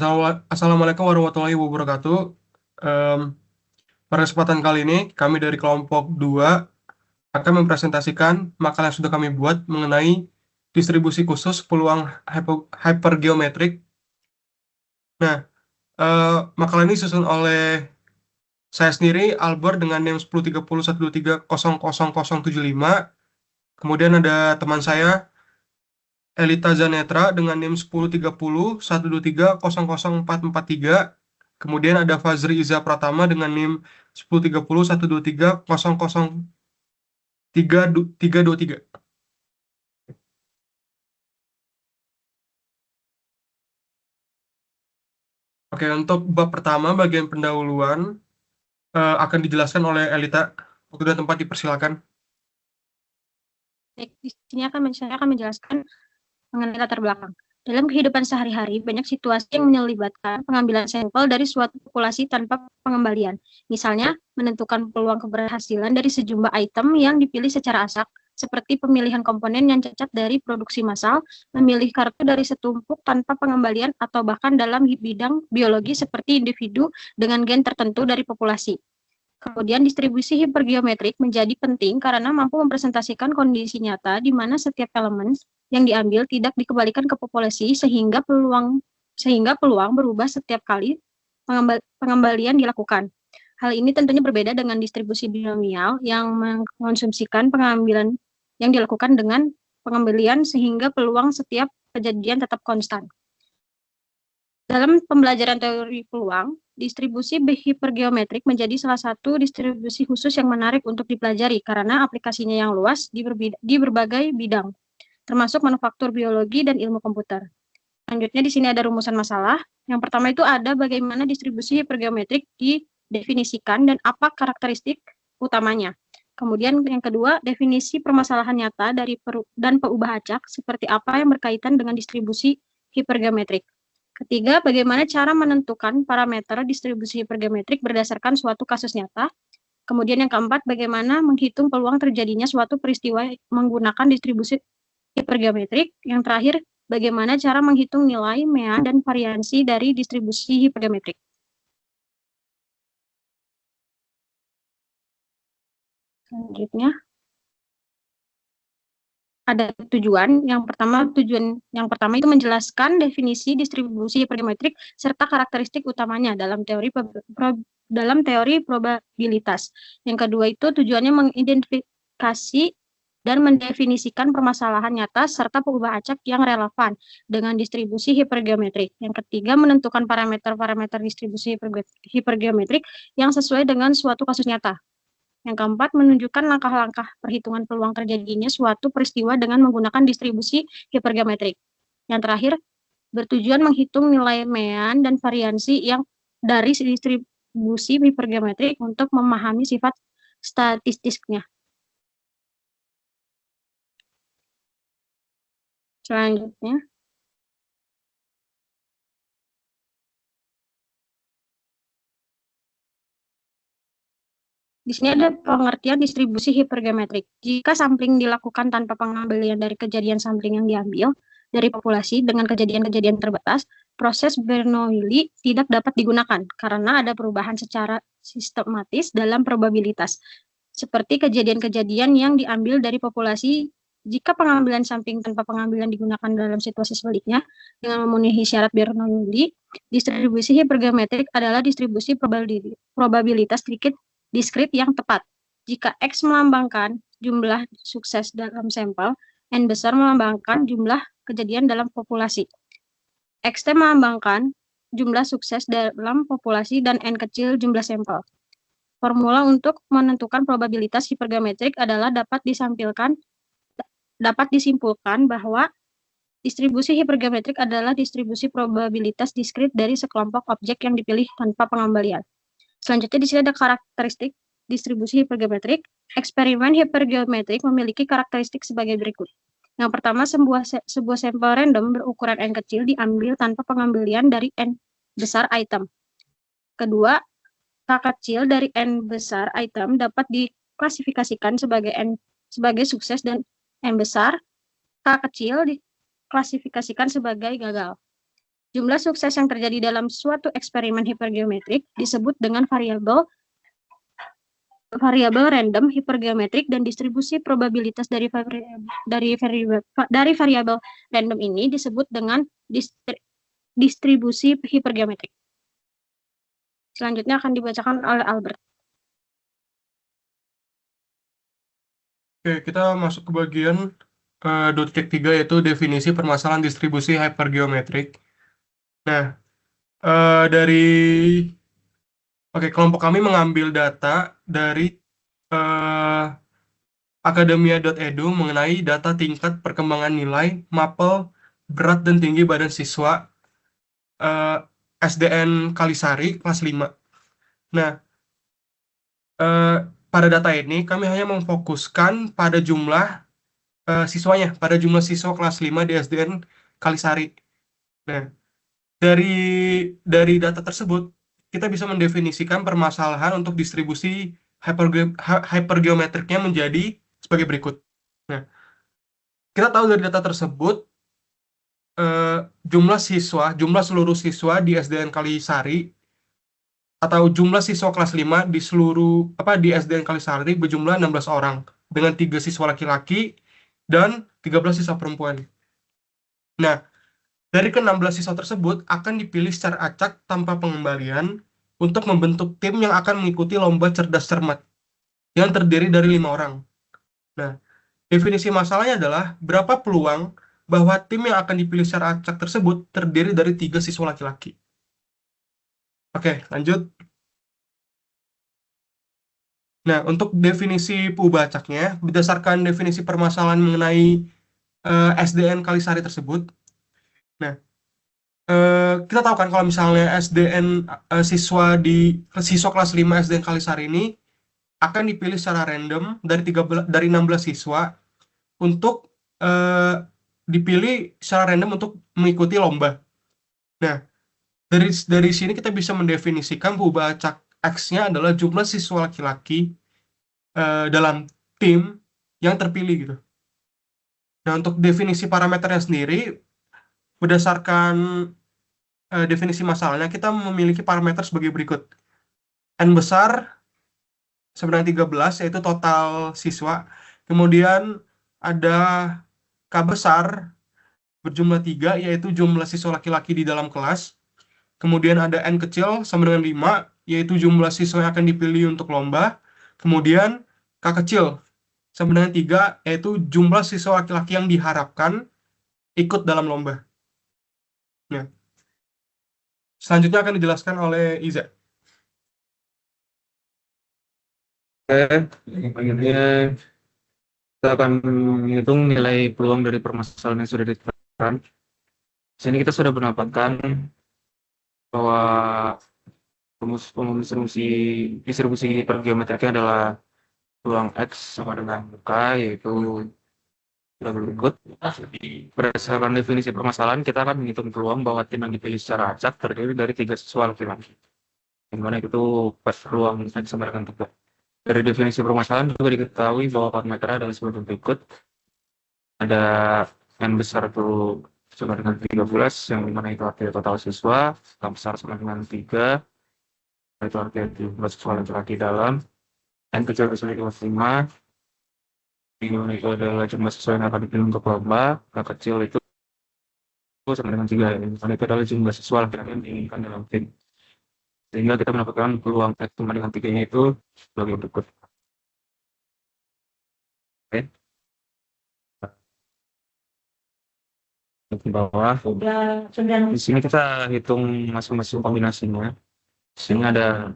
Assalamualaikum warahmatullahi wabarakatuh. Em, Pada kesempatan kali ini, kami dari kelompok 2 akan mempresentasikan makalah yang sudah kami buat mengenai distribusi khusus peluang hypergeometrik. Nah, makalah ini disusun oleh saya sendiri, Albert, dengan NIM 103012300075. Kemudian ada teman saya, Elita Zanetra, dengan NIM 103012300443. Kemudian ada Fazri Iza Pratama dengan NIM 103012300323. Oke, untuk bab pertama bagian pendahuluan akan dijelaskan oleh Elita. Waktu dan tempat dipersilakan. Baik, di sini saya akan menjelaskan mengenai latar belakang. Dalam kehidupan sehari-hari, banyak situasi yang melibatkan pengambilan sampel dari suatu populasi tanpa pengembalian. Misalnya, menentukan peluang keberhasilan dari sejumlah item yang dipilih secara asak, seperti pemilihan komponen yang cacat dari produksi massal, memilih kartu dari setumpuk tanpa pengembalian, atau bahkan dalam bidang biologi seperti individu dengan gen tertentu dari populasi. Kemudian distribusi hipergeometrik menjadi penting karena mampu mempresentasikan kondisi nyata di mana setiap elemen yang diambil tidak dikembalikan ke populasi sehingga peluang berubah setiap kali pengembalian dilakukan. Hal ini tentunya berbeda dengan distribusi binomial yang mengkonsumsikan pengambilan yang dilakukan dengan pengembalian sehingga peluang setiap kejadian tetap konstan. Dalam pembelajaran teori peluang, distribusi hipergeometrik menjadi salah satu distribusi khusus yang menarik untuk dipelajari karena aplikasinya yang luas di berbagai bidang, termasuk manufaktur biologi dan ilmu komputer. Selanjutnya di sini ada rumusan masalah. Yang pertama itu ada bagaimana distribusi hipergeometrik didefinisikan dan apa karakteristik utamanya. Kemudian yang kedua, definisi permasalahan nyata dan peubah acak seperti apa yang berkaitan dengan distribusi hipergeometrik. Ketiga, bagaimana cara menentukan parameter distribusi hipergeometrik berdasarkan suatu kasus nyata. Kemudian yang keempat, bagaimana menghitung peluang terjadinya suatu peristiwa menggunakan distribusi hipergeometrik. Yang terakhir, bagaimana cara menghitung nilai mean dan variansi dari distribusi hipergeometrik. Selanjutnya, ada tujuan. Yang pertama itu menjelaskan definisi distribusi hipergeometrik serta karakteristik utamanya dalam teori probabilitas. Yang kedua itu tujuannya mengidentifikasi dan mendefinisikan permasalahan nyata serta peubah acak yang relevan dengan distribusi hipergeometrik. Yang ketiga, menentukan parameter-parameter distribusi hipergeometrik yang sesuai dengan suatu kasus nyata. Yang keempat, menunjukkan langkah-langkah perhitungan peluang terjadinya suatu peristiwa dengan menggunakan distribusi hipergeometrik. Yang terakhir, bertujuan menghitung nilai mean dan variansi yang dari distribusi hipergeometrik untuk memahami sifat statistiknya. Selanjutnya, di sini ada pengertian distribusi hipergeometrik. Jika sampling dilakukan tanpa pengembalian dari kejadian sampling yang diambil dari populasi dengan kejadian-kejadian terbatas, proses Bernoulli tidak dapat digunakan karena ada perubahan secara sistematis dalam probabilitas. Seperti kejadian-kejadian yang diambil dari populasi, jika pengambilan sampling tanpa pengambilan digunakan dalam situasi sebaliknya, dengan memenuhi syarat Bernoulli, distribusi hipergeometrik adalah distribusi probabilitas diskrit yang tepat. Jika X melambangkan jumlah sukses dalam sampel, N besar melambangkan jumlah kejadian dalam populasi. XT melambangkan jumlah sukses dalam populasi dan N kecil jumlah sampel. Formula untuk menentukan probabilitas hipergeometrik adalah dapat disimpulkan bahwa distribusi hipergeometrik adalah distribusi probabilitas diskrit dari sekelompok objek yang dipilih tanpa pengembalian. Selanjutnya di sini ada karakteristik distribusi hipergeometrik. Eksperimen hipergeometrik memiliki karakteristik sebagai berikut. Yang pertama, sebuah sampel random berukuran N kecil diambil tanpa pengembalian dari N besar item. Kedua, K kecil dari N besar item dapat diklasifikasikan sebagai sukses dan N besar K kecil diklasifikasikan sebagai gagal. Jumlah sukses yang terjadi dalam suatu eksperimen hipergeometrik disebut dengan variabel random hipergeometrik, dan distribusi probabilitas dari variabel random ini disebut dengan distribusi hipergeometrik. Selanjutnya akan dibacakan oleh Albert. Oke, kita masuk ke bagian 2.3, yaitu definisi permasalahan distribusi hypergeometrik. Nah, dari kelompok kami mengambil data dari akademia.edu mengenai data tingkat perkembangan nilai, mapel, berat dan tinggi badan siswa SDN Kalisari kelas 5. Nah, pada data ini kami hanya memfokuskan pada jumlah siswanya, pada jumlah siswa kelas 5 di SDN Kalisari. Nah, dari data tersebut, kita bisa mendefinisikan permasalahan untuk distribusi hypergeometriknya menjadi sebagai berikut. Nah, kita tahu dari data tersebut, jumlah seluruh siswa di SDN Kalisari atau jumlah siswa kelas 5 di SDN Kalisari berjumlah 16 orang dengan 3 siswa laki-laki dan 13 siswa perempuan. Nah, dari ke-16 siswa tersebut akan dipilih secara acak tanpa pengembalian untuk membentuk tim yang akan mengikuti lomba cerdas cermat yang terdiri dari 5 orang. Nah, definisi masalahnya adalah berapa peluang bahwa tim yang akan dipilih secara acak tersebut terdiri dari 3 siswa laki-laki. Oke, lanjut. Nah, untuk definisi pubacaknya, berdasarkan definisi permasalahan mengenai SDN Kalisari tersebut, nah, kita tahu kan kalau misalnya SDN siswa kelas 5 SDN Kalisari ini akan dipilih secara random dari 16 siswa untuk dipilih secara random untuk mengikuti lomba. Nah, dari sini kita bisa mendefinisikan pubacak X-nya adalah jumlah siswa laki-laki dalam tim yang terpilih gitu. Nah, untuk definisi parameternya sendiri, berdasarkan definisi masalahnya, kita memiliki parameter sebagai berikut. N besar sebenarnya 13, yaitu total siswa. Kemudian ada K besar berjumlah 3, yaitu jumlah siswa laki-laki di dalam kelas. Kemudian ada N kecil sama dengan 5, yaitu jumlah siswa yang akan dipilih untuk lomba. Kemudian K kecil sama dengan 3, yaitu jumlah siswa laki-laki yang diharapkan ikut dalam lomba. Nah, selanjutnya akan dijelaskan oleh Iza. Oke, selanjutnya kita akan menghitung nilai peluang dari permasalahan yang sudah ditetapkan. Di sini kita sudah mendapatkan bahwa distribusi hipergeometriknya adalah peluang X sama dengan K, yaitu berikut. Berdasarkan definisi permasalahan, kita akan menghitung peluang bahwa tim yang dipilih secara acak terdiri dari 3 siswa laki-laki. Yang mana itu peluang X sama dengan 3. Dari definisi permasalahan juga diketahui bahwa parameternya adalah sebagai berikut. Ada N besar itu sama dengan 13, yang dimana itu artinya total siswa. K besar sama dengan 3, itu artinya jumlah siswa laki-laki dalam. N kecil itu sama dengan 5, dimana itu adalah jumlah siswa yang akan dipilih untuk lomba. K kecil itu sama dengan 3, yang dimana itu adalah jumlah siswa laki-laki yang diinginkan dalam tim. Sehingga kita mendapatkan peluang X sama dengan 3-nya itu sebagai berikut. Oke. Di bawah. Di sini kita hitung masing-masing kombinasinya. Di sini ada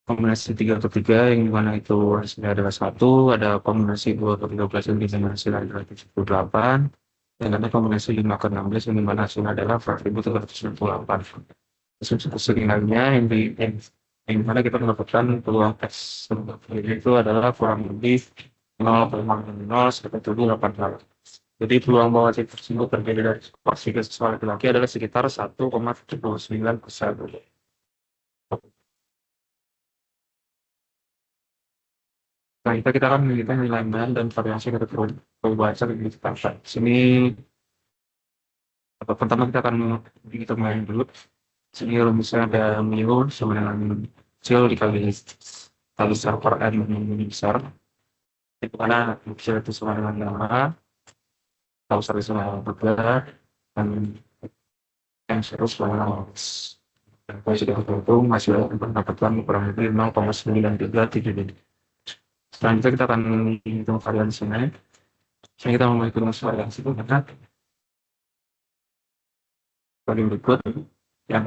kombinasi 3 atau 3 yang dimana itu hasilnya adalah 1, ada kombinasi 2 atau 13 yang dimana hasilnya adalah 78, dan ada kombinasi 5 ke 16 yang dimana hasilnya adalah 4398. Sebenarnya yang dimana kita mendapatkan peluang X itu adalah kurang lebih 0,018. Jadi peluang bahwa titik tersebut terjadi dari tiga siswa laki-laki adalah sekitar 1,79%. Nah, kita akan melihat nilai dan variasi dari perubahan yang ditetapkan. Di sini Pertama kita akan menghitung main dulu. Sini rumusnya ada mu sama dengan kecil dikali kali besar per n besar. Di mana kecil itu sama dengan 5, kali besar itu sama dengan 3, dan yang seterus sama dengan 0. Dan kalau sudah hitung masih mendapatkan kurang lebih 0,937. Selanjutnya kita akan menghitung variansinya. Sini kita memiliki rumus variansi itu karena paling berikut yang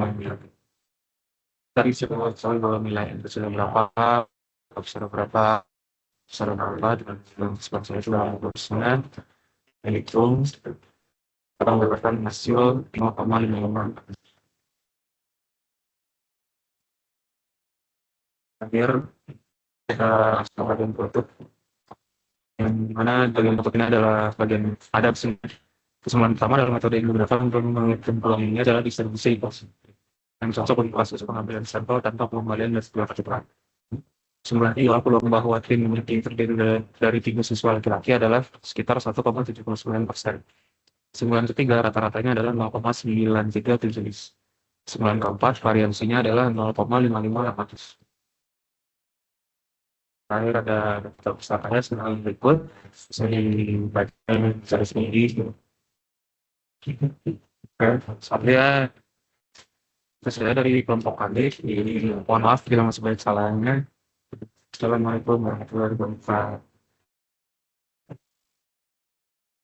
tadi soal bahwa nilai itu sudah berapa, sudah berapa, dengan sebagainya sudah berapa, hitung akan mendapatkan hasil 0,55. Akhir kita bagian produk yang dimana bagian produk ini adalah bagian ada kesemuanya pertama dalam metode yang digunakan untuk menghitung peluang ini adalah distribusi yang cocok untuk kasus pengambilan sampel tanpa pengembalian dan setelah kecepatan. Kesimpulan ialah peluang bahwa tim yang terdiri dari 3 siswa laki-laki adalah sekitar 1,79%. Kesimpulan ketiga rata-ratanya adalah 0,937. Kesimpulan keempat variansinya adalah 0,55. Terakhir ada daftar pustakanya sebagai berikut, bisa dibaca secara sendiri. Saya dari kelompok adik, mohon maaf bila masih banyak salahnya. Assalamualaikum warahmatullahi wabarakatuh.